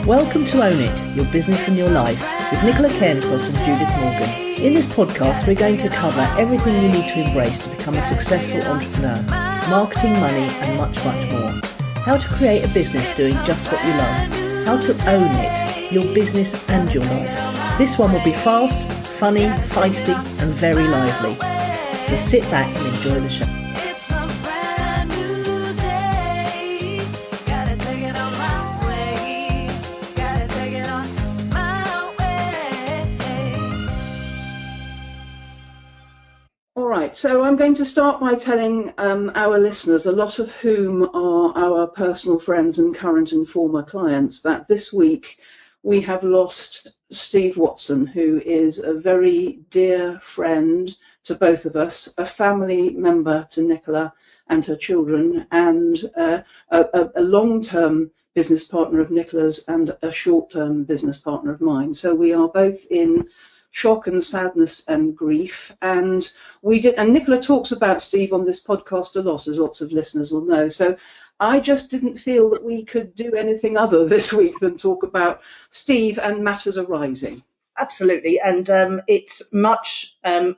Welcome to Own It, Your Business and Your Life with Nicola Cairncross and Judith Morgan. In this podcast, we're going to cover everything you need to embrace to become a successful entrepreneur, marketing, money and much, much more. How to create a business doing just what you love. How to own it, your business and your life. This one will be fast, funny, feisty and very lively. So sit back and enjoy the show. So I'm going to start by telling our listeners, a lot of whom are our personal friends and current and former clients, that this week we have lost Steve Watson, who is a very dear friend to both of us, a family member to Nicola and her children, and a long-term business partner of Nicola's and a short-term business partner of mine. So we are both in shock and sadness and grief, and Nicola talks about Steve on this podcast a lot, as lots of listeners will know. So I just didn't feel that we could do anything other this week than talk about Steve and matters arising. Absolutely, and it's much. I'm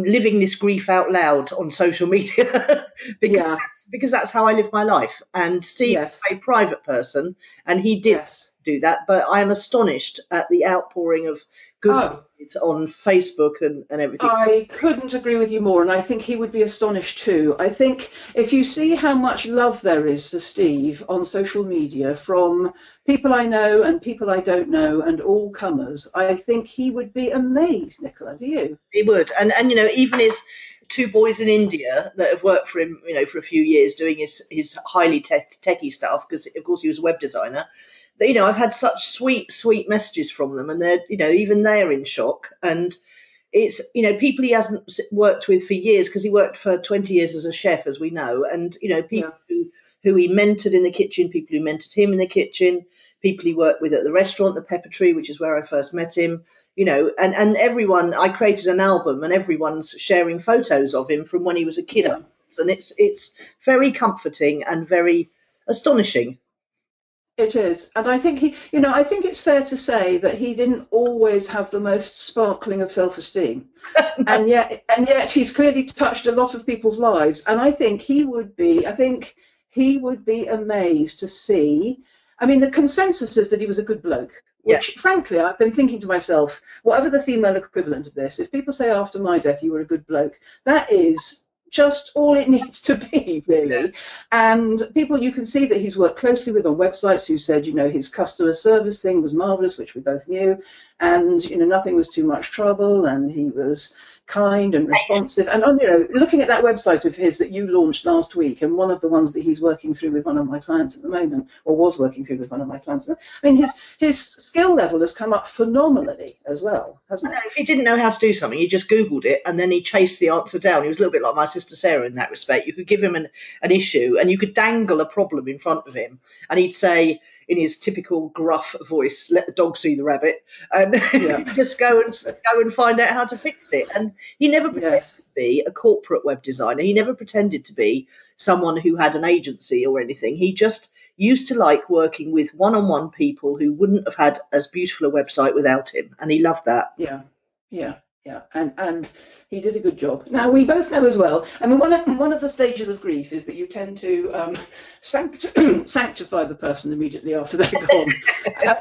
living this grief out loud on social media because that's how I live my life. And Steve is a private person, and he did do that. But I am astonished at the outpouring of good on Facebook and everything. I couldn't agree with you more, and I think he would be astonished too. I think if you see how much love there is for Steve on social media from people I know and people I don't know and all comers, I think he would be amazed, Nicola. Do you? He would, and even his two boys in India that have worked for him, for a few years doing his highly techie stuff, because of course he was a web designer. I've had such sweet messages from them, and they're, even they're in shock. And it's, people he hasn't worked with for years, because he worked for 20 years as a chef, as we know. And, people who he mentored in the kitchen, people who mentored him in the kitchen, people he worked with at the restaurant, the Pepper Tree, which is where I first met him, and everyone, I created an album and everyone's sharing photos of him from when he was a kid. Yeah. And it's very comforting and very astonishing. It is, and I think I think it's fair to say that he didn't always have the most sparkling of self-esteem, and yet he's clearly touched a lot of people's lives. And I think he would be amazed to see. I mean, the consensus is that he was a good bloke, which, frankly, I've been thinking to myself, whatever the female equivalent of this, if people say after my death you were a good bloke, that is just all it needs to be, really. And people you can see that he's worked closely with on websites who said, his customer service thing was marvellous, which we both knew, and, nothing was too much trouble, and he was kind and responsive. And, looking at that website of his that you launched last week, and one of the ones that he's working through with one of my clients at the moment, or was working through with one of my clients, I mean, his skill level has come up phenomenally as well, hasn't it? If he didn't know how to do something, he just Googled it, and then he chased the answer down. He was a little bit like my sister Sarah in that respect. You could give him an issue, and you could dangle a problem in front of him, and he'd say, in his typical gruff voice, "Let the dog see the rabbit," and just go and find out how to fix it. And he never pretended to be a corporate web designer. He never pretended to be someone who had an agency or anything. He just used to like working with one-on-one people who wouldn't have had as beautiful a website without him, and he loved that. Yeah. And he did a good job. Now, we both know as well, I mean, one of the stages of grief is that you tend to sanctify the person immediately after they're gone.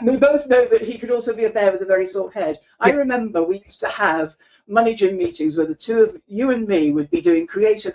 We both know that he could also be a bear with a very sore head. I remember we used to have money gym meetings where the two of you and me would be doing creator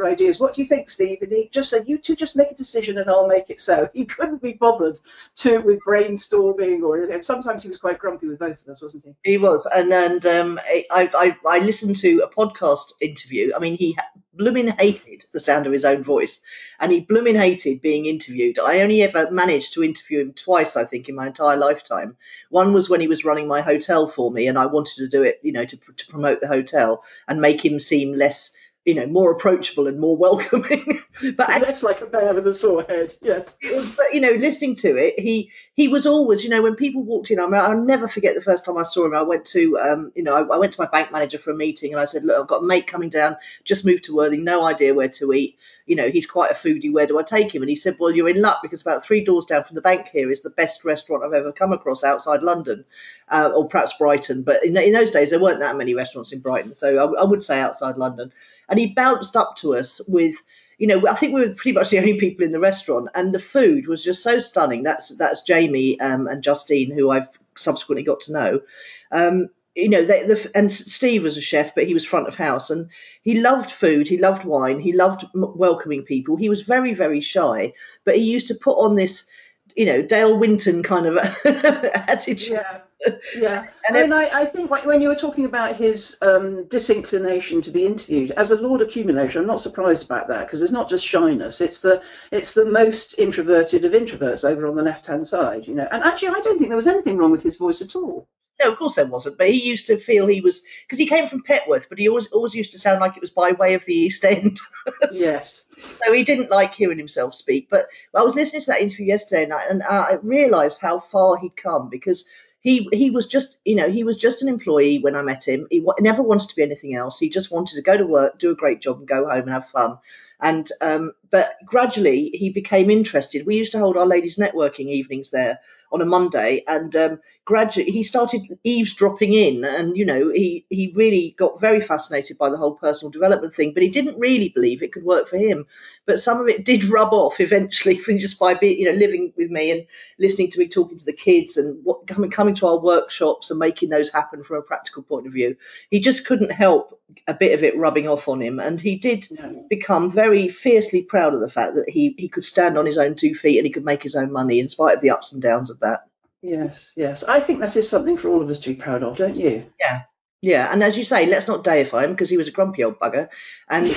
ideas. What do you think, Steve? And he just said, you two just make a decision and I'll make it so. He couldn't be bothered with brainstorming and sometimes he was quite grumpy with both of us, wasn't he? He was. And I listened to a podcast interview. I mean, he blooming hated the sound of his own voice, and he blooming hated being interviewed. I only ever managed to interview him twice, I think, in my entire lifetime. One was when he was running my hotel for me, and I wanted to do it, to promote the hotel and make him seem less more approachable and more welcoming. But less like a bear with a sore head. Yes. But listening to it, he was always, when people walked in, I'll never forget the first time I saw him. I went to, I went to my bank manager for a meeting, and I said, look, I've got a mate coming down, just moved to Worthing, no idea where to eat. He's quite a foodie. Where do I take him? And he said, well, you're in luck, because about 3 doors down from the bank here is the best restaurant I've ever come across outside London, or perhaps Brighton. But in those days, there weren't that many restaurants in Brighton, so I would say outside London. And he bounced up to us with, I think we were pretty much the only people in the restaurant, and the food was just so stunning. That's Jamie and Justine, who I've subsequently got to know. And Steve was a chef, but he was front of house, and he loved food, he loved wine, he loved welcoming people. He was very, very shy, but he used to put on this, Dale Winton kind of attitude. Yeah. I think when you were talking about his disinclination to be interviewed as a Lord accumulator, I'm not surprised about that, because it's not just shyness; it's the most introverted of introverts over on the left-hand side. And actually, I don't think there was anything wrong with his voice at all. No, of course there wasn't. But he used to feel he was, because he came from Petworth, but he always used to sound like it was by way of the East End. Yes. So he didn't like hearing himself speak. But I was listening to that interview yesterday night, and I realised how far he'd come, because he was just, he was just an employee when I met him. He never wanted to be anything else. He just wanted to go to work, do a great job, and go home and have fun. And but gradually he became interested. We used to hold our ladies' networking evenings there on a Monday, and gradually he started eavesdropping in, and he really got very fascinated by the whole personal development thing. But he didn't really believe it could work for him. But some of it did rub off eventually, just by being, living with me and listening to me talking to the kids, and coming to our workshops and making those happen from a practical point of view. He just couldn't help a bit of it rubbing off on him, and he did become very fiercely proud of the fact that he could stand on his own 2 feet and he could make his own money in spite of the ups and downs of that. Yes. I think that is something for all of us to be proud of, don't you? Yeah, and as you say, let's not deify him, because he was a grumpy old bugger. And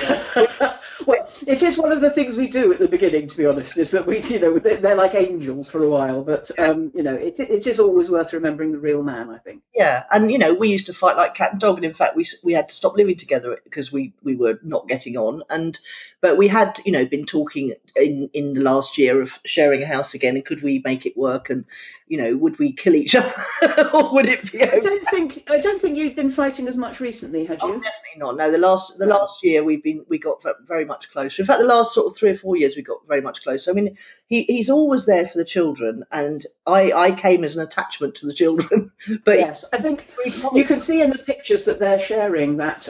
well, it is one of the things we do at the beginning, to be honest, is that we, they're like angels for a while, but it is always worth remembering the real man, I think. Yeah, and we used to fight like cat and dog, and in fact we had to stop living together because we were not getting on. But we had been talking in the last year of sharing a house again, and could we make it work, and would we kill each other or would it be okay? I don't think you've been fighting as much recently, had you? Oh, definitely not. No, the last year we got very much closer. In fact, the last sort of 3 or 4 years we got very much closer. I mean, he's always there for the children, and I came as an attachment to the children. But yes, I think you can see in the pictures that they're sharing that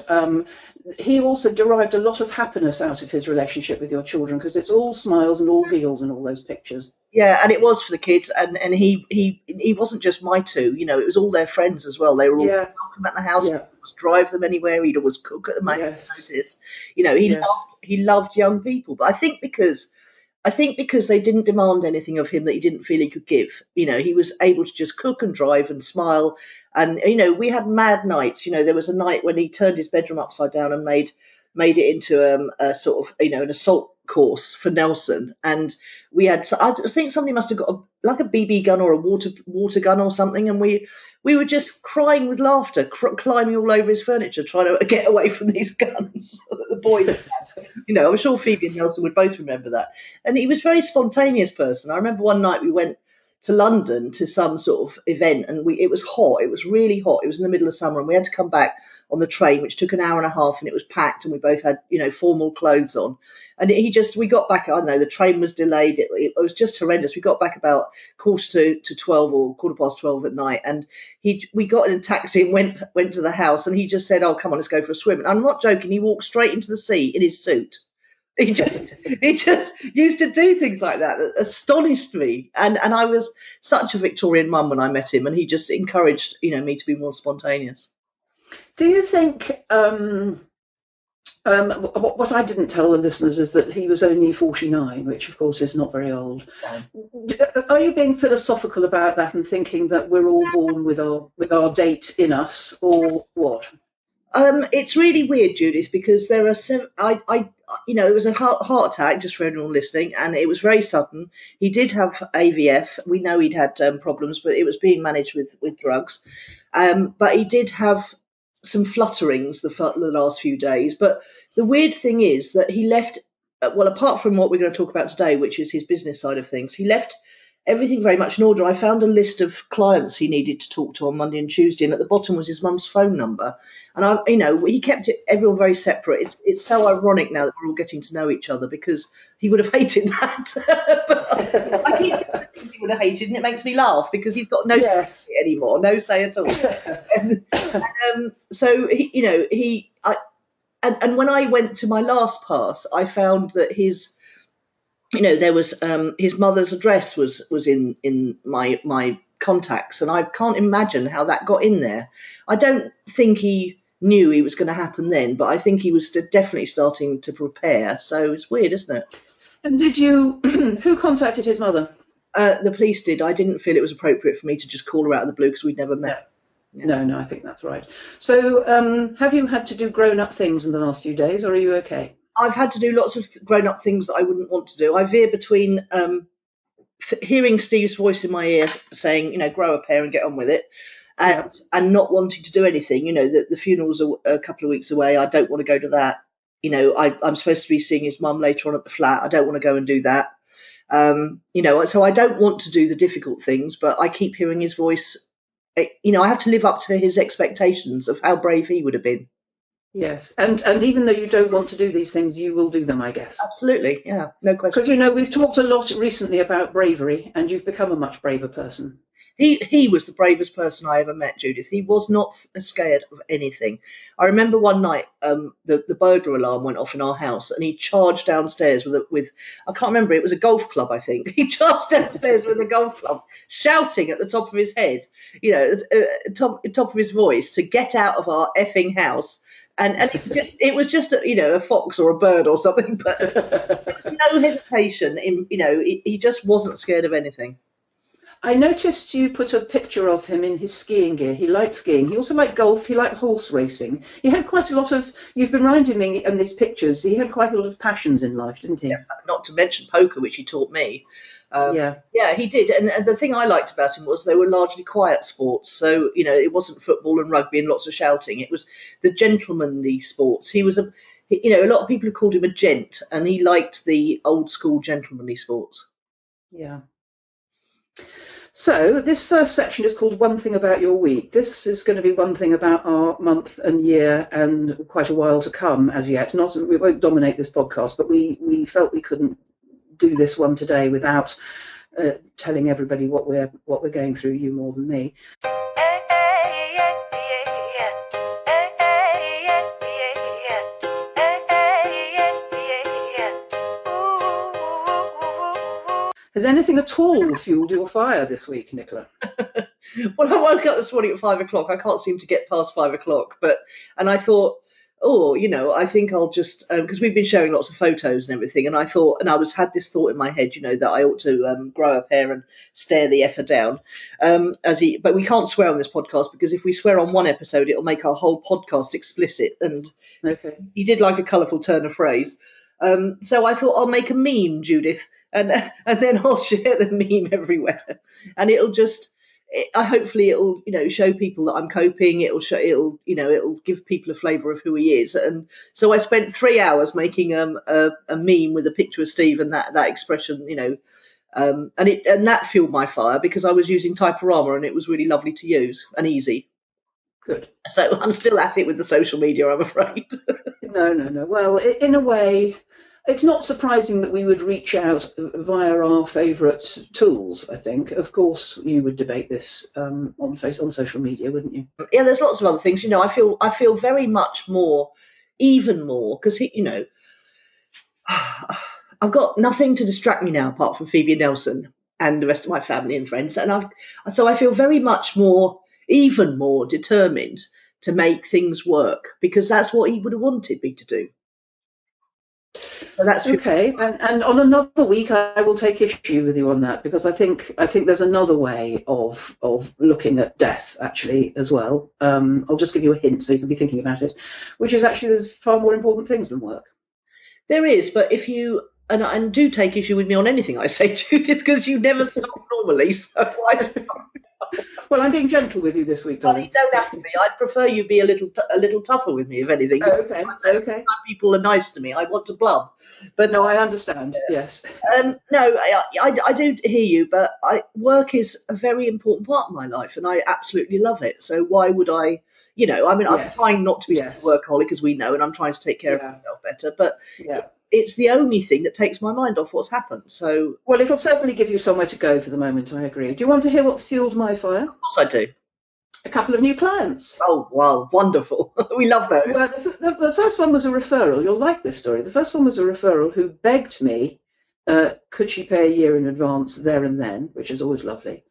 he also derived a lot of happiness out of his relationship with your children, because it's all smiles and all giggles in all those pictures. Yeah, and it was for the kids, and he wasn't just my 2, it was all their friends as well. They were all welcome at the house. He'd always drive them anywhere. He'd always cook at the notice. He loved young people. But I think because they didn't demand anything of him that he didn't feel he could give. He was able to just cook and drive and smile. And we had mad nights. There was a night when he turned his bedroom upside down and made it into a sort of an assault course for Nelson, and we had, I think somebody must have got a BB gun or a water gun or something, and we were just crying with laughter, climbing all over his furniture, trying to get away from these guns that the boys had. I'm sure Phoebe and Nelson would both remember that. And he was a very spontaneous person. I remember one night we went to London to some sort of event, and it was hot. It was really hot. It was in the middle of summer, and we had to come back on the train, which took an hour and a half, and it was packed, and we both had formal clothes on. And we got back, I don't know, the train was delayed. It was just horrendous. We got back about quarter to 12 or 12:15 at night, and we got in a taxi and went to the house, and he just said, "Oh, come on, let's go for a swim." And I'm not joking. He walked straight into the sea in his suit. He just used to do things like that astonished me, and I was such a Victorian mum when I met him, and he just encouraged me to be more spontaneous. Do you think what I didn't tell the listeners is that he was only 49, which of course is not very old. No. Are you being philosophical about that and thinking that we're all born with our date in us, or what? It's really weird, Judith, because there are it was a heart attack, just for anyone listening, and it was very sudden. He did have AVF. We know he'd had problems, but it was being managed with drugs. But he did have some flutterings the last few days. But the weird thing is that he left, well, apart from what we're going to talk about today, which is his business side of things, he left everything very much in order. I found a list of clients he needed to talk to on Monday and Tuesday, and at the bottom was his mum's phone number. And he kept everyone very separate. It's so ironic now that we're all getting to know each other, because he would have hated that. But I keep thinking he would have hated, and it makes me laugh because he's got no say anymore, no say at all. So and when I went to my last pass, I found that there was his mother's address was in my contacts, and I can't imagine how that got in there. I don't think he knew it was going to happen then, but I think he was definitely starting to prepare. So it's weird, isn't it? And did you? Who contacted his mother? The police did. I didn't feel it was appropriate for me to just call her out of the blue because we'd never met. Yeah. No, I think that's right. So have you had to do grown-up things in the last few days, or are you okay? I've had to do lots of grown-up things that I wouldn't want to do. I veer between hearing Steve's voice in my ear saying, grow a pair and get on with it, and not wanting to do anything. The funeral's a couple of weeks away. I don't want to go to that. I'm supposed to be seeing his mum later on at the flat. I don't want to go and do that. So I don't want to do the difficult things, but I keep hearing his voice. I have to live up to his expectations of how brave he would have been. Yes, and even though you don't want to do these things, you will do them, I guess. Absolutely, yeah, no question. Because, we've talked a lot recently about bravery, and you've become a much braver person. He was the bravest person I ever met, Judith. He was not scared of anything. I remember one night the burglar alarm went off in our house, and he charged downstairs with I can't remember, it was a golf club, I think. He charged downstairs with a golf club, shouting at the top of his head, top of his voice, to get out of our effing house. And it was just a fox or a bird or something, but there was no hesitation. He just wasn't scared of anything. I noticed you put a picture of him in his skiing gear. He liked skiing. He also liked golf. He liked horse racing. He had quite a lot of. You've been reminding me in these pictures. He had quite a lot of passions in life, didn't he? Yeah, not to mention poker, which he taught me. Yeah, he did. And the thing I liked about him was they were largely quiet sports. So, it wasn't football and rugby and lots of shouting. It was the gentlemanly sports. He was a lot of people have called him a gent, and he liked the old school gentlemanly sports. Yeah. So this first section is called One Thing About Your Week. This is going to be one thing about our month and year and quite a while to come as yet. We won't dominate this podcast, but we felt we couldn't do this one today without telling everybody what we're going through, you more than me. Has anything at all fueled your fire this week, Nicola? Well, I woke up this morning at 5 o'clock. I can't seem to get past 5 o'clock, and I thought, I think I'll just because we've been sharing lots of photos and everything, and I thought, and had this thought in my head, that I ought to grow a pair and stare the effer down. But we can't swear on this podcast, because if we swear on one episode, it'll make our whole podcast explicit. And okay, he did like a colourful turn of phrase. So I thought I'll make a meme, Judith, and then I'll share the meme everywhere, and hopefully it'll show people that I'm coping. It'll give people a flavour of who he is. And so I spent 3 hours making a meme with a picture of Steve and that expression, and that fueled my fire, because I was using Typorama and it was really lovely to use and easy. Good. So I'm still at it with the social media, I'm afraid. No. Well, in a way, it's not surprising that we would reach out via our favourite tools, I think. Of course, you would debate this on social media, wouldn't you? Yeah, there's lots of other things. I feel very much more, even more, because I've got nothing to distract me now apart from Phoebe and Nelson and the rest of my family and friends, and so I feel very much more, even more determined to make things work, because that's what he would have wanted me to do. So that's okay. And on another week, I will take issue with you on that, because I think there's another way of looking at death actually as well. I'll just give you a hint so you can be thinking about it, which is actually there's far more important things than work. There is, but if you and do take issue with me on anything I say, Judith, because you never stop normally. So why stop? Well, I'm being gentle with you this week, Well, you darling. don't have to be. I'd prefer you be a little tougher with me, if anything. Okay, okay. People are nice to me. I want to blub, but No, I understand. Yes. no, I do hear you. But work is a very important part of my life, and I absolutely love it. So why would I? I mean, I'm Yes. trying not to be Yes. such a workaholic, as we know, and I'm trying to take care of Yeah. myself better. But Yeah. it's the only thing that takes my mind off what's happened. So, Well, it'll certainly give you somewhere to go for the moment, I agree. Do you want to hear what's fueled my fire? of course, I do. A couple of new clients. Oh, wow, wonderful. We love those. Well, the first one was a referral. You'll like this story. The first one was a referral who begged me, could she pay a year in advance there and then, which is always lovely.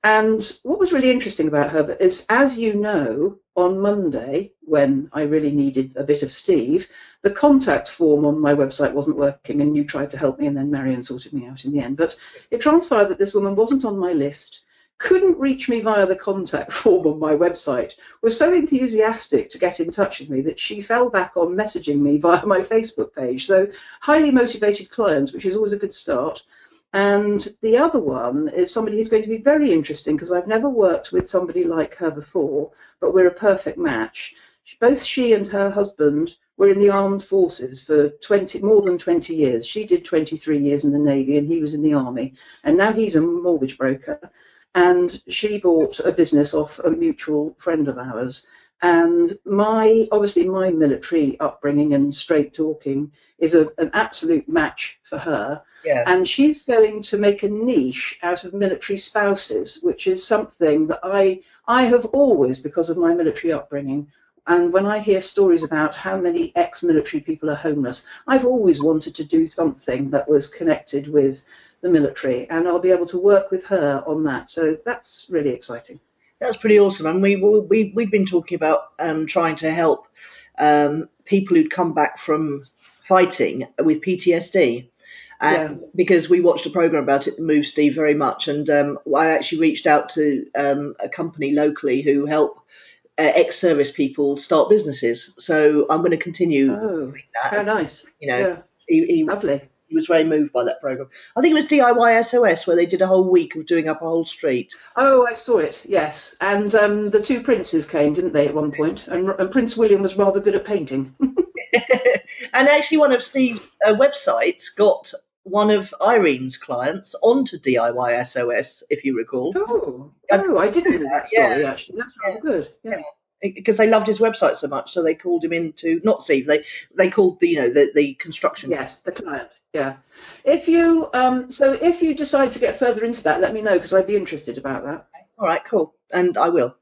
And what was really interesting about her is, as you know, on Monday, when I really needed a bit of Steve, the contact form on my website wasn't working, and you tried to help me, and then Marion sorted me out in the end. But it transpired that this woman wasn't on my list, couldn't reach me via the contact form on my website, was so enthusiastic to get in touch with me that she fell back on messaging me via my Facebook page. So highly motivated client, which is always a good start. And the other one is somebody who's going to be very interesting, because I've never worked with somebody like her before, but we're a perfect match. Both she and her husband were in the armed forces for more than 20 years. She did 23 years in the Navy, and he was in the Army. And now he's a mortgage broker. And she bought a business off a mutual friend of ours. And obviously my military upbringing and straight talking is an absolute match for her. Yeah. And she's going to make a niche out of military spouses, which is something that I have always, because of my military upbringing, and when I hear stories about how many ex-military people are homeless, I've always wanted to do something that was connected with the military, and I'll be able to work with her on that. So that's really exciting. That's pretty awesome. And we've been talking about trying to help people who'd come back from fighting with PTSD. And because we watched a program about it that moved Steve very much. And I actually reached out to a company locally who help ex-service people start businesses. So I'm going to continue doing that. How nice. Lovely. He was very moved by that program. I think it was DIY SOS, where they did a whole week of doing up a whole street. Oh, I saw it, yes. And the two princes came, didn't they, at one point? And Prince William was rather good at painting. And actually one of Steve's websites got one of Irene's clients onto DIY SOS, if you recall. Oh, I didn't know that story, actually. That's rather good. Yeah. Because they loved his website so much, so they called him into, not Steve, they called the construction. Yes, the client. Yeah. If you decide to get further into that, let me know, because I'd be interested about that. All right, cool. And I will.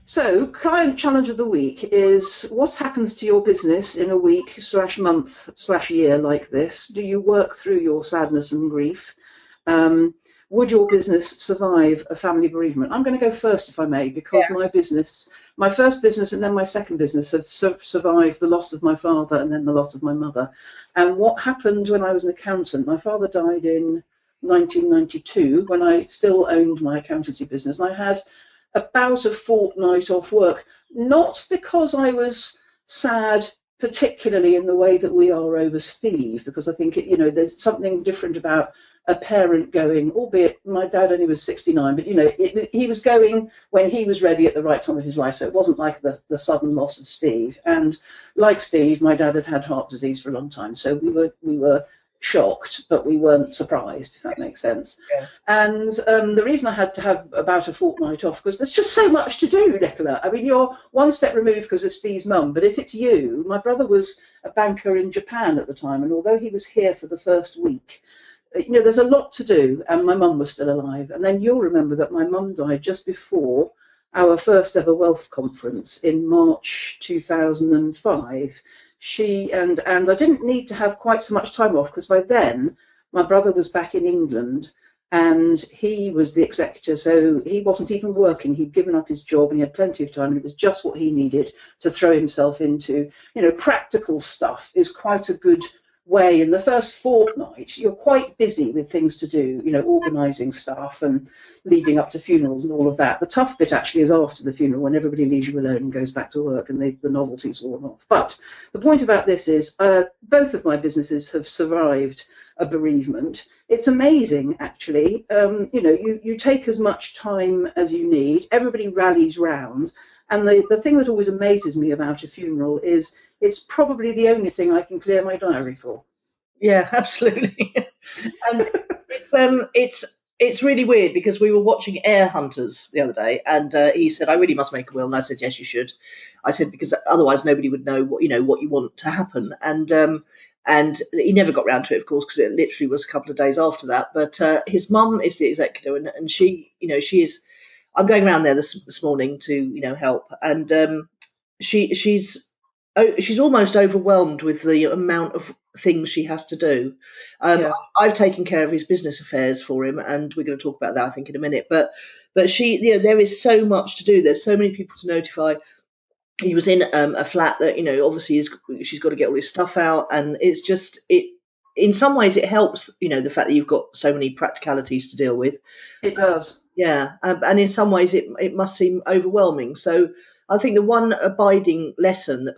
So, client challenge of the week is, what happens to your business in a week / month / year like this? Do you work through your sadness and grief? Would your business survive a family bereavement? I'm going to go first, if I may, because my first business and then my second business have survived the loss of my father and then the loss of my mother. And what happened when I was an accountant, my father died in 1992 when I still owned my accountancy business. And I had about a fortnight off work, not because I was sad, particularly in the way that we are over Steve, because I think there's something different about a parent going, albeit my dad only was 69, but he was going when he was ready at the right time of his life. So it wasn't like the sudden loss of Steve. And like Steve, my dad had heart disease for a long time, so we were shocked, but we weren't surprised, if that makes sense. Yeah. And the reason I had to have about a fortnight off, because there's just so much to do, Nicola. I mean, you're one step removed because of Steve's mum, but if it's you, my brother was a banker in Japan at the time, and although he was here for the first week, there's a lot to do, and my mum was still alive. And then you'll remember that my mum died just before our first ever wealth conference in March 2005. And I didn't need to have quite so much time off, because by then my brother was back in England and he was the executor, so he wasn't even working. He'd given up his job and he had plenty of time, and it was just what he needed to throw himself into. Practical stuff is quite a good way in the first fortnight, you're quite busy with things to do, organising stuff and leading up to funerals and all of that. The tough bit actually is after the funeral, when everybody leaves you alone and goes back to work and the novelty's worn off. But the point about this is both of my businesses have survived a bereavement. It's amazing, actually. You take as much time as you need. Everybody rallies round. And the thing that always amazes me about a funeral is it's probably the only thing I can clear my diary for. Yeah, absolutely. And it's really weird because we were watching Air Hunters the other day, and he said, "I really must make a will," and I said, "Yes, you should." I said, because otherwise nobody would know what you want to happen, and he never got round to it, of course, because it literally was a couple of days after that. But his mum is the executor, and she is. I'm going around there this morning to help, and she's almost overwhelmed with the amount of things she has to do. I've taken care of his business affairs for him, and we're going to talk about that, I think, in a minute. But she, there is so much to do. There's so many people to notify. He was in a flat that obviously she's got to get all his stuff out, and it's just it. In some ways, it helps, the fact that you've got so many practicalities to deal with. It does. Yeah, and in some ways it must seem overwhelming. So I think the one abiding lesson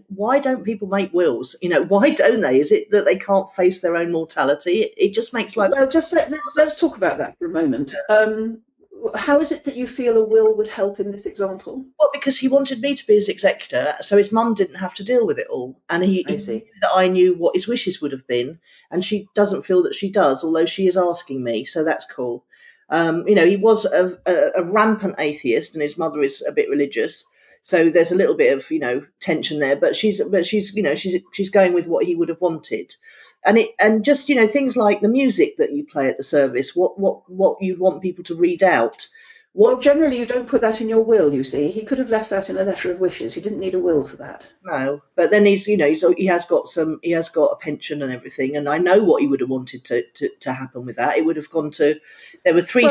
why don't people make wills? Why don't they? Is it that they can't face their own mortality? It just makes life. Well, let's talk about that for a moment. How is it that you feel a will would help in this example? Well, because he wanted me to be his executor, so his mum didn't have to deal with it all, and he knew that I knew what his wishes would have been, and she doesn't feel that she does, although she is asking me, so that's cool. He was a rampant atheist, and his mother is a bit religious, so there's a little bit of tension there. But she's going with what he would have wanted, and just things like the music that you play at the service, what you want people to read out. Well, generally you don't put that in your will. You see, he could have left that in a letter of wishes. He didn't need a will for that. No, but then he has got a pension and everything, and I know what he would have wanted to happen with that. It would have gone to. There were 3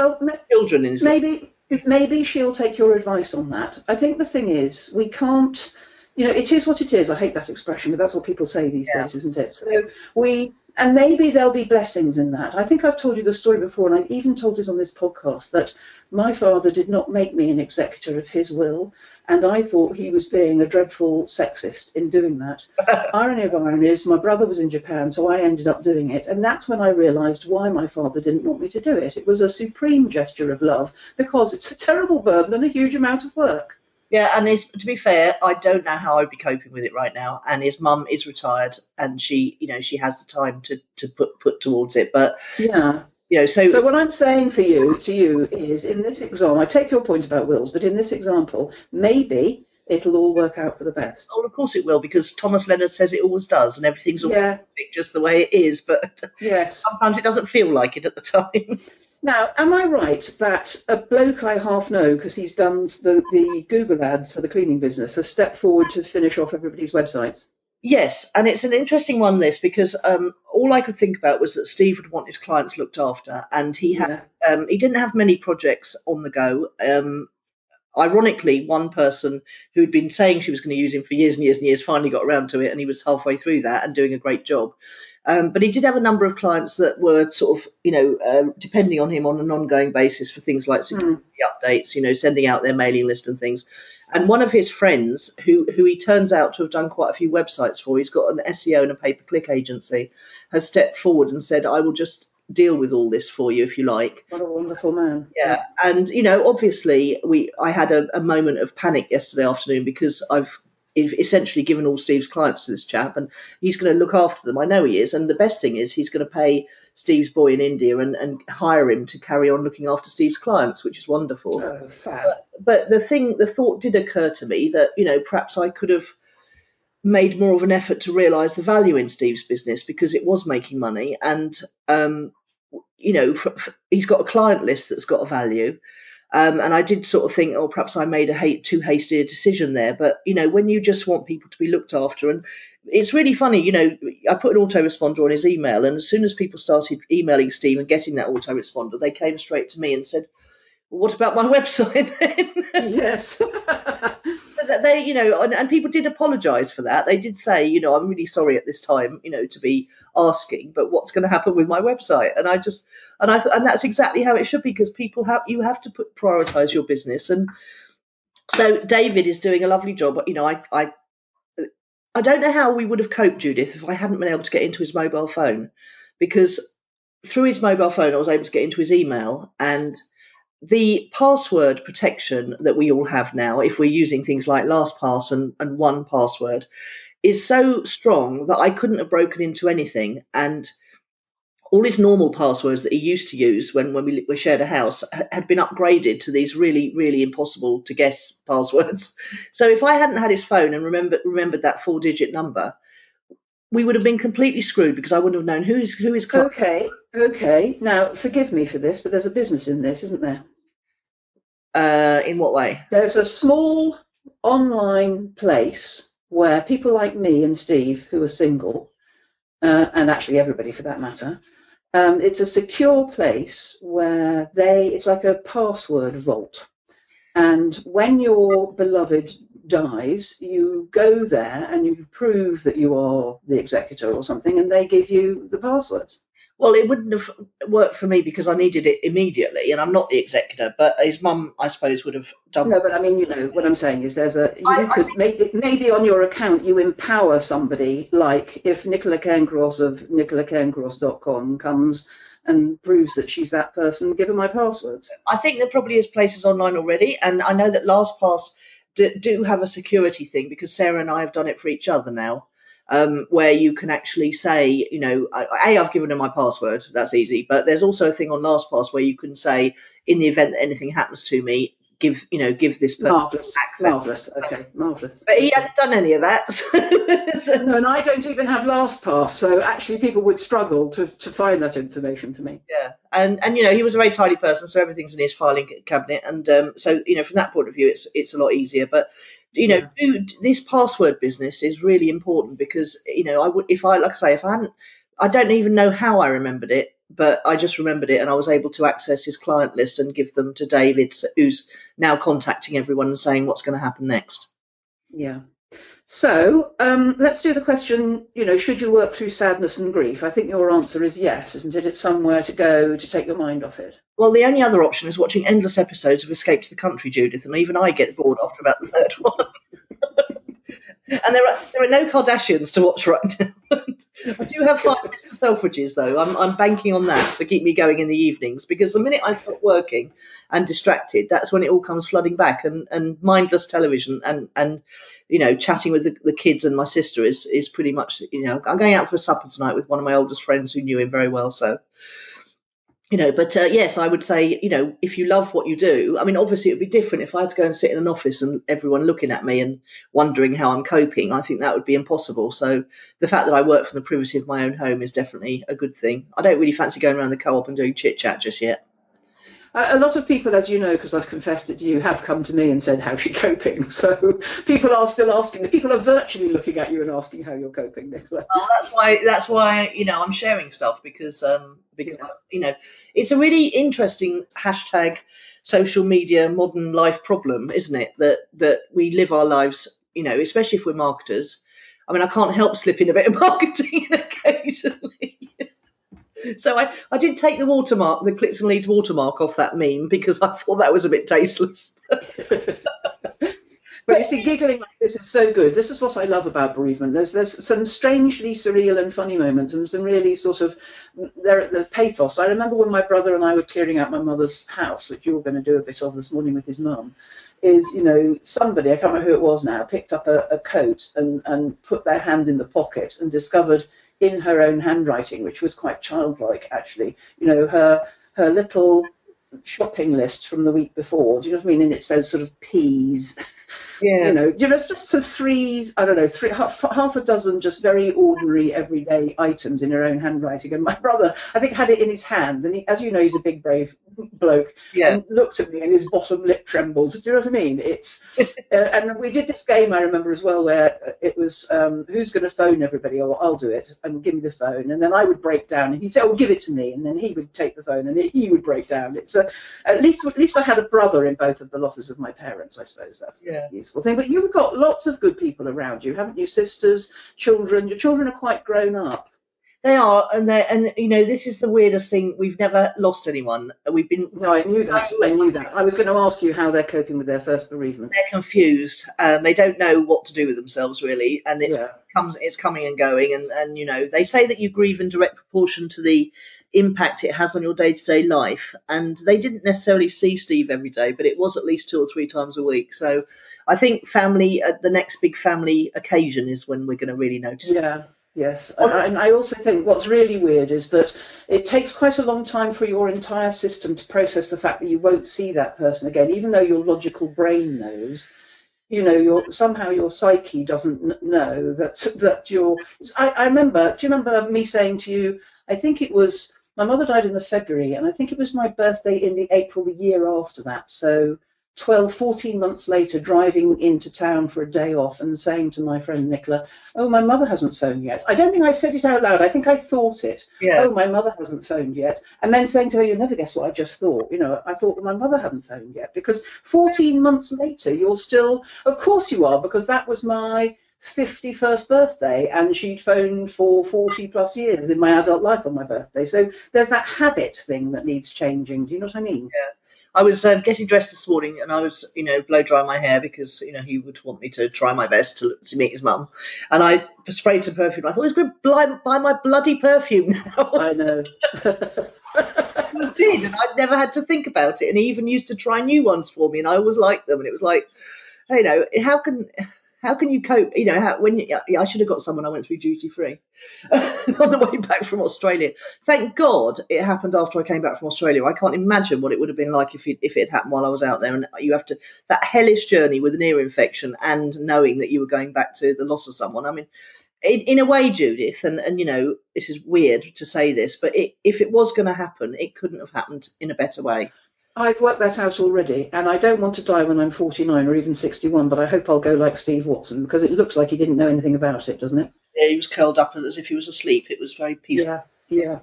children in his life. Maybe she'll take your advice on that. I think the thing is, we can't. It is what it is. I hate that expression, but that's what people say these days, isn't it? So and maybe there'll be blessings in that. I think I've told you the story before, and I've even told it on this podcast, that my father did not make me an executor of his will, and I thought he was being a dreadful sexist in doing that. Irony of ironies, my brother was in Japan, so I ended up doing it, and that's when I realised why my father didn't want me to do it. It was a supreme gesture of love, because it's a terrible burden and a huge amount of work. Yeah, and to be fair, I don't know how I'd be coping with it right now. And his mum is retired, and she has the time to put towards it. But yeah, So what I'm saying to you is, in this example, I take your point about wills, but in this example, maybe it'll all work out for the best. Oh, of course it will, because Thomas Leonard says it always does, and everything's all perfect just the way it is. But sometimes it doesn't feel like it at the time. Now, am I right that a bloke I half know, because he's done the Google ads for the cleaning business, has stepped forward to finish off everybody's websites? Yes, and it's an interesting one, this, because all I could think about was that Steve would want his clients looked after, and he didn't have many projects on the go. Ironically, one person who'd been saying she was going to use him for years and years and years finally got around to it, and he was halfway through that and doing a great job. But he did have a number of clients that were sort of, depending on him on an ongoing basis for things like security updates, sending out their mailing list and things. And one of his friends, who he turns out to have done quite a few websites for, he's got an SEO and a pay-per-click agency, has stepped forward and said, "I will just deal with all this for you if you like." What a wonderful man. Yeah. And, obviously I had a moment of panic yesterday afternoon, because I've essentially given all Steve's clients to this chap, and he's going to look after them. I know he is. And the best thing is he's going to pay Steve's boy in India and hire him to carry on looking after Steve's clients, which is wonderful. Oh, fab. But the thought did occur to me that, perhaps I could have made more of an effort to realise the value in Steve's business, because it was making money. And, he's got a client list that's got a value. And I did sort of think, perhaps I made too hasty a decision there. But, when you just want people to be looked after, and it's really funny, I put an autoresponder on his email, and as soon as people started emailing Steve and getting that autoresponder, they came straight to me and said, what about my website then? Yes. They, and people did apologise for that. They did say, I'm really sorry at this time, to be asking, but what's going to happen with my website? And and that's exactly how it should be, because you have to prioritise your business. And so David is doing a lovely job. I don't know how we would have coped, Judith, if I hadn't been able to get into his mobile phone, because through his mobile phone I was able to get into his email, and the password protection that we all have now, if we're using things like LastPass and 1Password, is so strong that I couldn't have broken into anything. And all his normal passwords that he used to use when we shared a house had been upgraded to these really, really impossible to guess passwords. So if I hadn't had his phone and remembered that 4-digit number, we would have been completely screwed, because I wouldn't have known who is. Okay. Now, forgive me for this, but there's a business in this, isn't there? In what way? There's a small online place where people like me and Steve, who are single, and actually everybody for that matter, it's a secure place where it's like a password vault. And when your beloved dies, you go there and you prove that you are the executor or something, and they give you the passwords. Well, it wouldn't have worked for me because I needed it immediately, and I'm not the executor. But his mum, I suppose, would have done. No, but I mean, what I'm saying is, maybe on your account you empower somebody, like if Nicola Cairncross of nicolacairncross.com comes and proves that she's that person, give her my passwords. I think there probably is places online already, and I know that LastPass do have a security thing, because Sarah and I have done it for each other now. Where you can actually say, I've given her my password, that's easy. But there's also a thing on LastPass where you can say, in the event that anything happens to me, give this person access. Marvellous. Okay, marvellous. But he hadn't done any of that. No, and I don't even have LastPass, so actually people would struggle to find that information for me. Yeah, and he was a very tidy person, so everything's in his filing cabinet, and so from that point of view, it's a lot easier. But this password business is really important, because I don't even know how I remembered it, but I just remembered it, and I was able to access his client list and give them to David, who's now contacting everyone and saying what's going to happen next. Yeah. So let's do the question, should you work through sadness and grief? I think your answer is yes, isn't it? It's somewhere to go to take your mind off it. Well, the only other option is watching endless episodes of Escape to the Country, Judith, and even I get bored after about the third one. And there are no Kardashians to watch right now. I do have 5 Mr. Selfridges, though. I'm banking on that to keep me going in the evenings, because the minute I stop working and distracted, that's when it all comes flooding back. And mindless television and chatting with the kids and my sister is pretty much, I'm going out for a supper tonight with one of my oldest friends who knew him very well. So, but yes, I would say, if you love what you do, I mean, obviously it would be different if I had to go and sit in an office and everyone looking at me and wondering how I'm coping. I think that would be impossible. So the fact that I work from the privacy of my own home is definitely a good thing. I don't really fancy going around the co-op and doing chit chat just yet. A lot of people, as you know, because I've confessed it to you, have come to me and said, how's she coping? So people are still asking. People are virtually looking at you and asking how you're coping, Nicola. Well, that's why I'm sharing stuff, because it's a really interesting hashtag social media modern life problem, isn't it? That we live our lives, especially if we're marketers. I mean, I can't help slipping a bit of marketing occasionally. So I did take the watermark, the Clicks and Leads watermark off that meme, because I thought that was a bit tasteless. But you see, giggling like this is so good. This is what I love about bereavement. There's some strangely surreal and funny moments, and some really sort of the pathos. I remember when my brother and I were clearing out my mother's house, which you were going to do a bit of this morning with his mum. Is, somebody, I can't remember who it was now, picked up a coat and put their hand in the pocket and discovered in her own handwriting, which was quite childlike actually, her little shopping list from the week before. Do you know what I mean? And it says sort of peas. Yeah. It's just half a dozen just very ordinary everyday items in her own handwriting. And my brother, I think, had it in his hand, and he, as you know, he's a big brave bloke, and looked at me and his bottom lip trembled. Do you know what I mean? It's and we did this game, I remember as well, where it was who's going to phone everybody, or I'll do it, and give me the phone, and then I would break down, and he'd say, oh, give it to me, and then he would take the phone and he would break down. It's at least I had a brother in both of the losses of my parents. I suppose that's the useful thing. But you've got lots of good people around you, haven't you? Sisters, children. Your children are quite grown up. They are, and this is the weirdest thing. We've never lost anyone. We've been. No, I knew that. I knew that. I was going to ask you how they're coping with their first bereavement. They're confused. They don't know what to do with themselves really, and it's coming and going. And they say that you grieve in direct proportion to the impact it has on your day-to-day life. And they didn't necessarily see Steve every day, but it was at least 2 or 3 times a week. So I think family, the next big family occasion, is when we're going to really notice. Yeah. Yes, and I also think what's really weird is that it takes quite a long time for your entire system to process the fact that you won't see that person again, even though your logical brain knows. Somehow your psyche doesn't know that you're. I remember. Do you remember me saying to you? I think it was my mother died in the February, and I think it was my birthday in the April the year after that. So 14 months later, driving into town for a day off and saying to my friend Nicola, "Oh, my mother hasn't phoned yet." I don't think I said it out loud. I think I thought it. Yeah. "Oh, my mother hasn't phoned yet." And then saying to her, "You'll never guess what I just thought." I thought, well, my mother hadn't phoned yet, because 14 months later, you're still, of course you are, because that was my 51st birthday, and she'd phoned for 40 plus years in my adult life on my birthday. So there's that habit thing that needs changing. Do you know what I mean? Yeah. I was getting dressed this morning, and I was, blow drying my hair because, he would want me to try my best to meet his mum. And I sprayed some perfume. I thought he was going to buy my bloody perfume now. I know. He was did, and I'd never had to think about it. And he even used to try new ones for me, and I always liked them. And it was like, how can you cope? I should have got someone. I went through duty free on the way back from Australia. Thank God it happened after I came back from Australia. I can't imagine what it would have been like if it had happened while I was out there. And you have that hellish journey with an ear infection and knowing that you were going back to the loss of someone. I mean, in a way, Judith, and this is weird to say this, but if it was going to happen, it couldn't have happened in a better way. I've worked that out already, and I don't want to die when I'm 49 or even 61, but I hope I'll go like Steve Watson, because it looks like he didn't know anything about it, doesn't it? Yeah, he was curled up as if he was asleep. It was very peaceful. Yeah.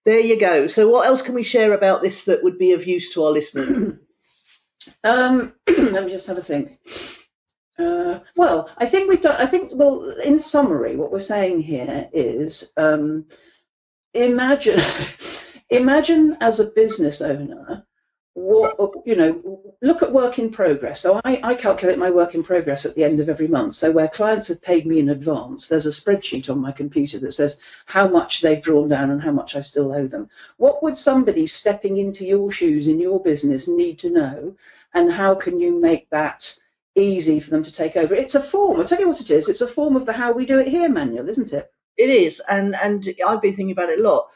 There you go. So what else can we share about this that would be of use to our listeners? Let me just have a think. I think in summary, what we're saying here is imagine as a business owner, look at work in progress. So I calculate my work in progress at the end of every month. So where clients have paid me in advance, there's a spreadsheet on my computer that says how much they've drawn down and how much I still owe them. What would somebody stepping into your shoes in your business need to know, and how can you make that easy for them to take over? It's a form. I'll tell you what it is. It's a form of the How We Do It Here manual, isn't it? It is, and I've been thinking about it a lot.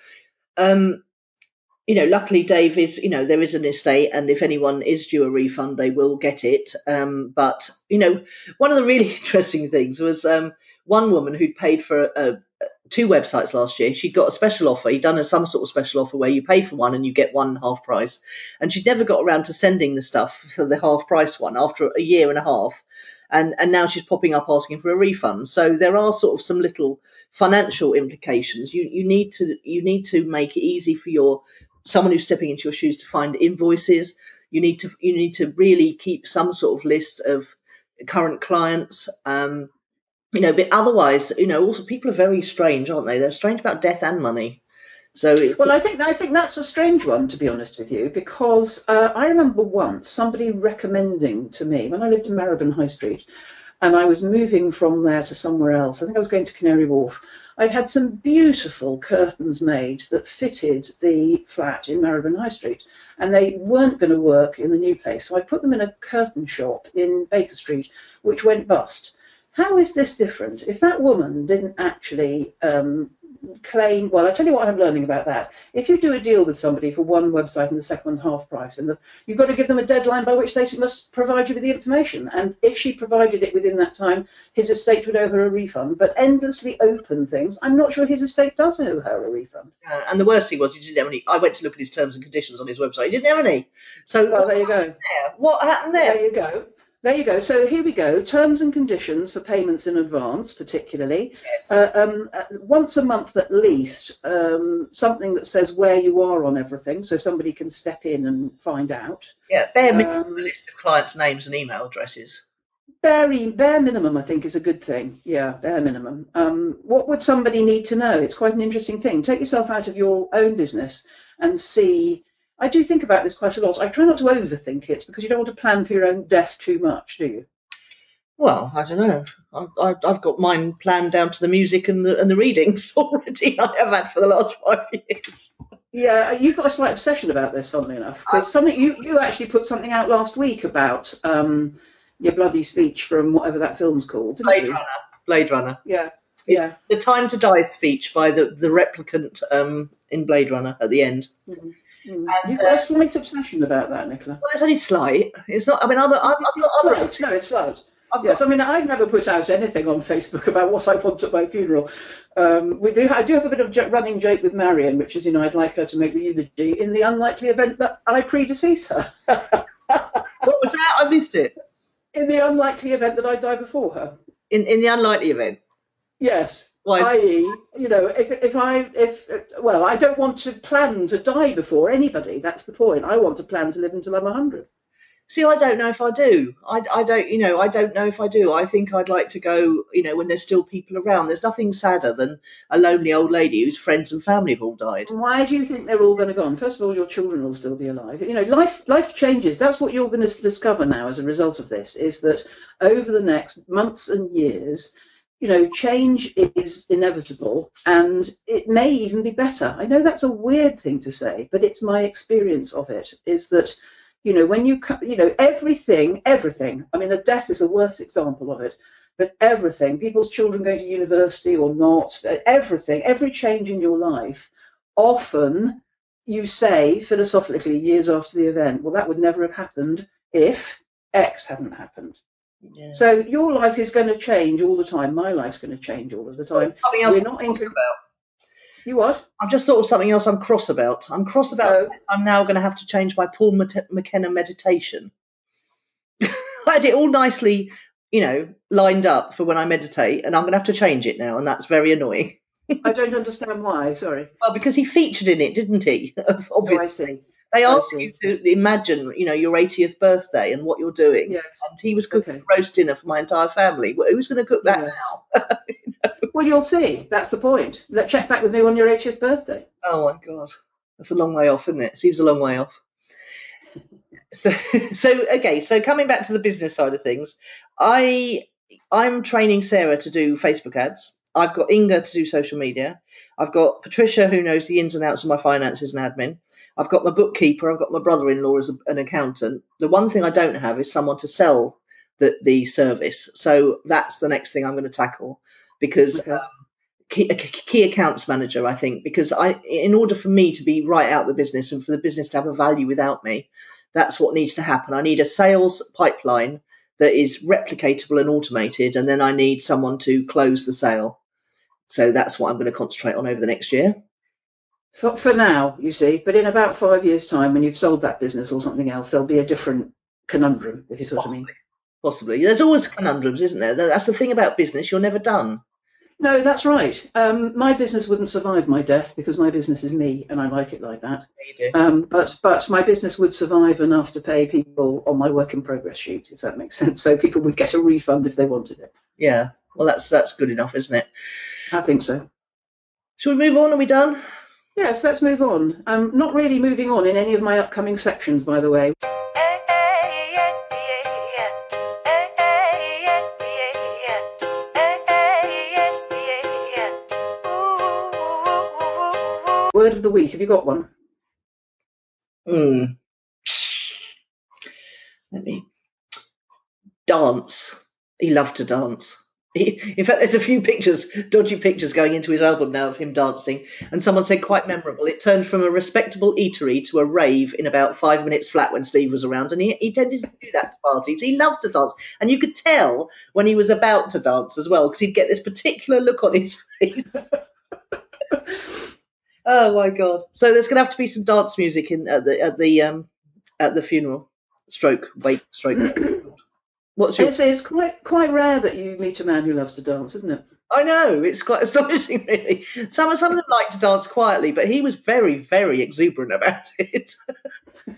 Luckily Dave is, there is an estate, and if anyone is due a refund, they will get it. But one of the really interesting things was one woman who'd paid for 2 websites last year. She'd got a special offer. He'd done some sort of special offer where you pay for one and you get one half price. And she'd never got around to sending the stuff for the half price one after a year and a half. And now she's popping up asking for a refund. So there are sort of some little financial implications. You need to make it easy for someone who's stepping into your shoes to find invoices. You need to really keep some sort of list of current clients. But otherwise, also people are very strange, aren't they? They're strange about death and money. So I think that's a strange one, to be honest with you, because I remember once somebody recommending to me, when I lived in Marylebone High Street, and I was moving from there to somewhere else. I think I was going to Canary Wharf. I'd had some beautiful curtains made that fitted the flat in Marylebone High Street, and they weren't going to work in the new place. So I put them in a curtain shop in Baker Street, which went bust. How is this different? If that woman didn't actually claim, well, I tell you what I'm learning about that. If you do a deal with somebody for one website and the second one's half price, and you've got to give them a deadline by which they must provide you with the information. And if she provided it within that time, his estate would owe her a refund. But endlessly open things, I'm not sure his estate does owe her a refund. And the worst thing was he didn't have any. I went to look at his terms and conditions on his website. He didn't have any. So well, there you go. What happened there? There you go. There you go. So here we go. Terms and conditions for payments in advance, particularly. Yes. Once a month at least, something that says where you are on everything, so somebody can step in and find out. Yeah, bare minimum list of clients' names and email addresses. Bare minimum, I think, is a good thing. Yeah, bare minimum. What would somebody need to know? It's quite an interesting thing. Take yourself out of your own business and see. I do think about this quite a lot. I try not to overthink it because you don't want to plan for your own death too much, do you? Well, I don't know. I've got mine planned down to the music and the readings already. I have had for the last 5 years. Yeah, you've got a slight obsession about this, funnily enough. Because you actually put something out last week about your bloody speech from whatever that film's called. Blade Runner. Yeah. It's Yeah. the Time to Die speech by the replicant in Blade Runner at the end. Mm-hmm. You've got a slight obsession about that, Nicola. Well, it's only slight. It's not. I mean, It's slight. Yes, I mean, I've never put out anything on Facebook about what I want at my funeral. I do have a bit of running joke with Marion, which is, I'd like her to make the eulogy in the unlikely event that I predecease her. What was that? I missed it. In the unlikely event that I die before her. In the unlikely event. Yes. I.e., I don't want to plan to die before anybody. That's the point. I want to plan to live until I'm 100. See, I don't know if I do. I don't know if I do. I think I'd like to go, when there's still people around. There's nothing sadder than a lonely old lady whose friends and family have all died. Why do you think they're all going to go on? First of all, your children will still be alive. Life changes. That's what you're going to discover now as a result of this, is that over the next months and years, change is inevitable, and it may even be better. I know that's a weird thing to say, but it's my experience of it, is that when everything, I mean, a death is the worst example of it, but everything, people's children going to university or not, everything, every change in your life, often you say philosophically years after the event, well, that would never have happened if X hadn't happened. Yeah. So your life is going to change all the time. My life's going to change all of the time. Something else I'm cross about. You what? I've just thought of something else I'm cross about. I'm cross about I'm now going to have to change my Paul McKenna meditation. I had it all nicely, lined up for when I meditate, and I'm going to have to change it now, and that's very annoying. I don't understand why, sorry. Well, because he featured in it, didn't he? Obviously. Oh, I see. They asked you to imagine, your 80th birthday and what you're doing. Yes. And he was cooking roast dinner for my entire family. Well, who's going to cook that now? Well, you'll see. That's the point. Check back with me on your 80th birthday. Oh, my God. That's a long way off, isn't it? Seems a long way off. So coming back to the business side of things, I'm training Sarah to do Facebook ads. I've got Inga to do social media. I've got Patricia, who knows the ins and outs of my finances and admin. I've got my bookkeeper. I've got my brother-in-law as an accountant. The one thing I don't have is someone to sell the service. So that's the next thing I'm going to tackle, because key accounts manager, I think, because in order for me to be right out the business and for the business to have a value without me, that's what needs to happen. I need a sales pipeline that is replicatable and automated, and then I need someone to close the sale. So that's what I'm going to concentrate on over the next year. For now, you see, but in about 5 years' time, when you've sold that business or something else, there'll be a different conundrum, if you see what I mean. Possibly. There's always conundrums, isn't there? That's the thing about business. You're never done. No, that's right. My business wouldn't survive my death because my business is me, and I like it like that. You do. But my business would survive enough to pay people on my work in progress sheet, if that makes sense. So people would get a refund if they wanted it. Yeah. Well, that's good enough, isn't it? I think so. Shall we move on? Are we done? Yes, let's move on. I'm not really moving on in any of my upcoming sections, by the way. Word of the week. Have you got one? Let me dance. He loved to dance. In fact, there's a few dodgy pictures going into his album now of him dancing. And someone said quite memorable. It turned from a respectable eatery to a rave in about 5 minutes flat when Steve was around. And he tended to do that to parties. He loved to dance. And you could tell when he was about to dance as well, because he'd get this particular look on his face. Oh, my God. So there's going to have to be some dance music at the funeral. Stroke. What's your? It's quite rare that you meet a man who loves to dance, isn't it? I know, it's quite astonishing, really. Some of them like to dance quietly, but he was very, very exuberant about it. And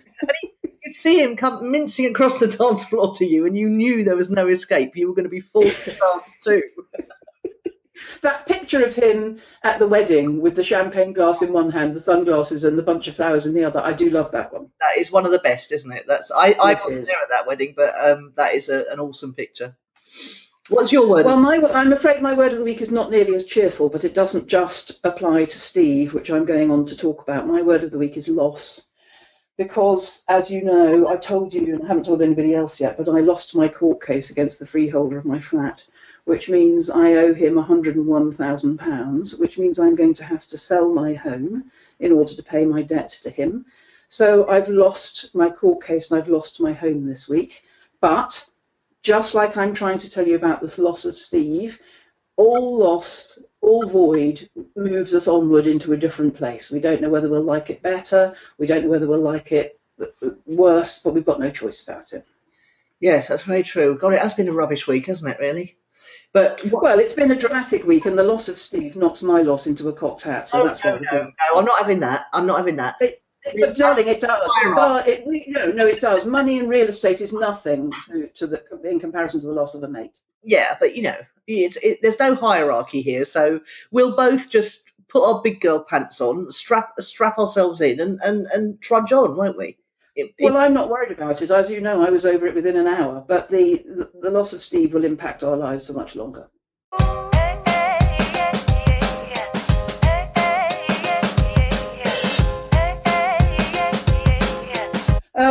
you'd see him come mincing across the dance floor to you, and you knew there was no escape. You were going to be forced to dance too. That picture of him at the wedding with the champagne glass in one hand, the sunglasses, and the bunch of flowers in the other, I do love that one. That is one of the best, isn't it? I wasn't there at that wedding, but that is an awesome picture. What's your word? Well, I'm afraid my word of the week is not nearly as cheerful, but it doesn't just apply to Steve, which I'm going on to talk about. My word of the week is loss. Because, as you know, I've told you, and I haven't told anybody else yet, but I lost my court case against the freeholder of my flat, which means I owe him £101,000, which means I'm going to have to sell my home in order to pay my debt to him. So I've lost my court case and I've lost my home this week. But just like I'm trying to tell you about this loss of Steve, all loss, all void moves us onward into a different place. We don't know whether we'll like it better. We don't know whether we'll like it worse, but we've got no choice about it. Yes, that's very true. God, it has been a rubbish week, hasn't it, really? But well, it's been a dramatic week, and the loss of Steve knocks my loss into a cocked hat. So that's no, I'm not having that. I'm not having that. But darling, it does. It does. Money in real estate is nothing in comparison to the loss of a mate. Yeah, but there's no hierarchy here, so we'll both just put our big girl pants on, strap ourselves in, and trudge on, won't we? Well, I'm not worried about it. As you know, I was over it within an hour, but the loss of Steve will impact our lives for much longer.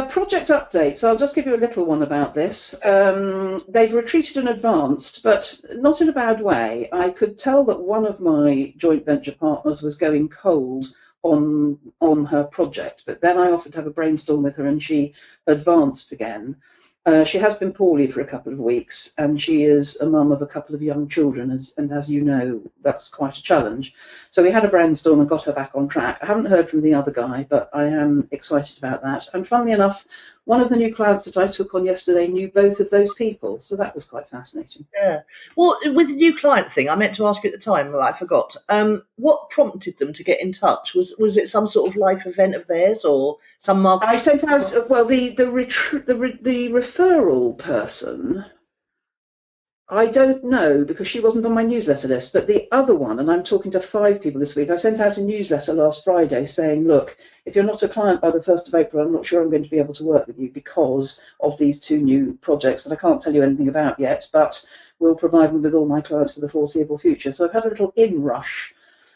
Project updates. I'll just give you a little one about this. They've retreated and advanced, but not in a bad way. I could tell that one of my joint venture partners was going cold on her project, but then I offered to have a brainstorm with her and she advanced again. She has been poorly for a couple of weeks, and she is a mum of a couple of young children, and as you know, that's quite a challenge. So we had a brainstorm and got her back on track. I haven't heard from the other guy, but I am excited about that. And funnily enough, one of the new clients that I took on yesterday knew both of those people, so that was quite fascinating. Yeah. Well, with the new client thing, I meant to ask you at the time, but I forgot. What prompted them to get in touch? Was it some sort of life event of theirs, or some market? I sent out the referral person. I don't know, because she wasn't on my newsletter list, but the other one, and I'm talking to 5 people this week, I sent out a newsletter last Friday saying, look, if you're not a client by the 1st of April, I'm not sure I'm going to be able to work with you because of these 2 new projects that I can't tell you anything about yet, but will provide them with all my clients for the foreseeable future. So I've had a little inrush.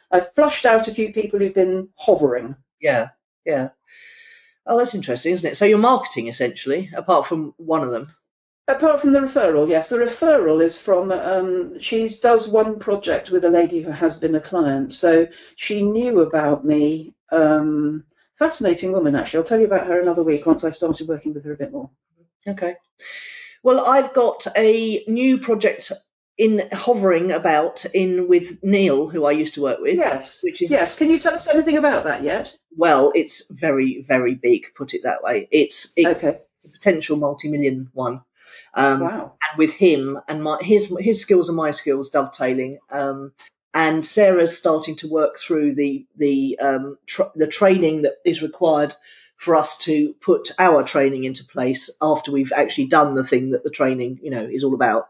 I've flushed out a few people who've been hovering. Yeah. Oh, that's interesting, isn't it? So you're marketing, essentially, apart from one of them. Apart from the referral, yes. The referral is from, she does one project with a lady who has been a client. So she knew about me. Fascinating woman, actually. I'll tell you about her another week once I started working with her a bit more. Okay. Well, I've got a new project hovering about with Neil, who I used to work with. Yes. Yes. Can you tell us anything about that yet? Well, it's very, very big, put it that way. It's okay. A potential multi-million one. Wow. And with him and his skills and my skills dovetailing, and Sarah's starting to work through the training that is required for us to put our training into place after we've actually done the thing that the training, is all about.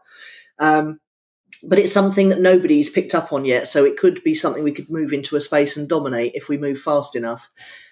But it's something that nobody's picked up on yet, so it could be something we could move into a space and dominate if we move fast enough.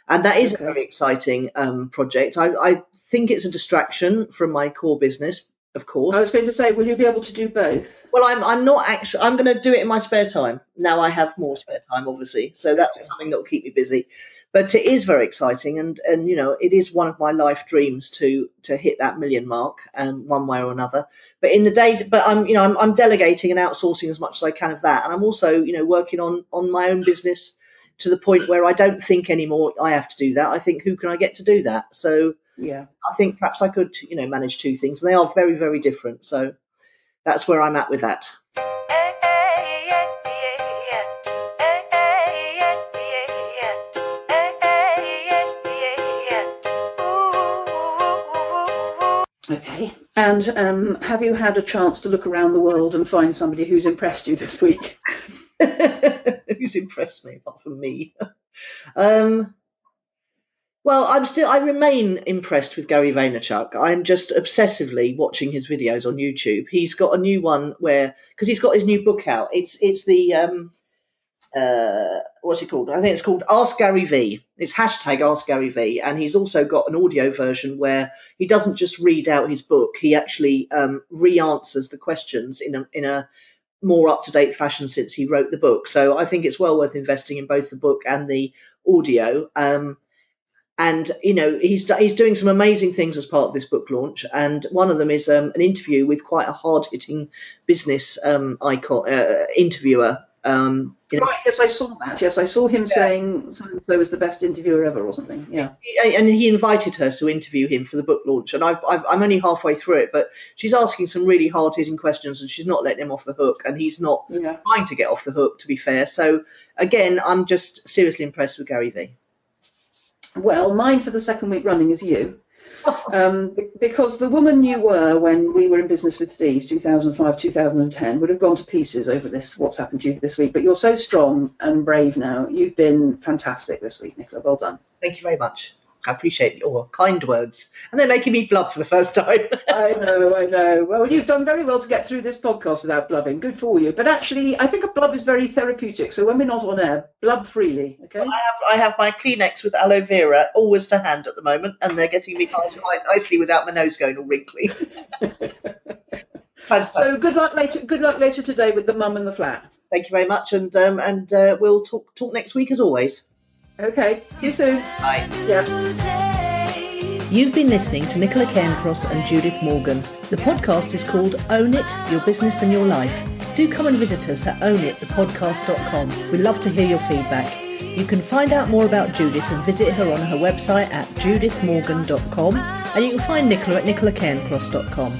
And that is a very exciting project. I think it's a distraction from my core business, of course. I was going to say, will you be able to do both? Well, I'm not actually. I'm going to do it in my spare time. Now I have more spare time, obviously, so that's something that will keep me busy. But it is very exciting, and it is one of my life dreams to hit that million mark, one way or another. But I'm delegating and outsourcing as much as I can of that, and I'm also working on my own business to the point where I don't think anymore I have to do that. I think, who can I get to do that? So yeah, I think perhaps I could manage 2 things, and they are very, very different. So that's where I'm at with that. Okay. And have you had a chance to look around the world and find somebody who's impressed you this week? Who's impressed me apart from me? Well, I remain impressed with Gary Vaynerchuk. I'm just obsessively watching his videos on YouTube. He's got a new one because he's got his new book out. It's the what's it called? I think it's called Ask Gary V. It's hashtag Ask Gary V, and he's also got an audio version where he doesn't just read out his book. He actually re-answers the questions in a more up-to-date fashion since he wrote the book. So I think it's well worth investing in both the book and the audio. And, he's doing some amazing things as part of this book launch. And one of them is an interview with quite a hard-hitting business interviewer. Right, yes, I saw that. Yes, I saw him saying so-and-so was the best interviewer ever or something. Yeah. And he invited her to interview him for the book launch. And I'm only halfway through it, but she's asking some really hard-hitting questions and she's not letting him off the hook. And he's not trying to get off the hook, to be fair. So, again, I'm just seriously impressed with Gary V. Well, mine for the second week running is you. Because the woman you were when we were in business with Steve, 2005, 2010, would have gone to pieces over this, what's happened to you this week. But you're so strong and brave now. You've been fantastic this week, Nicola. Well done. Thank you very much. I appreciate your kind words. And they're making me blub for the first time. I know. Well, you've done very well to get through this podcast without blubbing. Good for you. But actually, I think a blub is very therapeutic. So when we're not on air, blub freely, okay? Well, I have my Kleenex with aloe vera always to hand at the moment, and they're getting me quite nicely without my nose going all wrinkly. Fantastic. So good luck later today with the mum and the flat. Thank you very much, and we'll talk next week as always. Okay, see you soon. Bye. Yeah. You've been listening to Nicola Cairncross and Judith Morgan. The podcast is called Own It, Your Business and Your Life. Do come and visit us at ownitthepodcast.com. We'd love to hear your feedback. You can find out more about Judith and visit her on her website at judithmorgan.com, and you can find Nicola at nicolacairncross.com.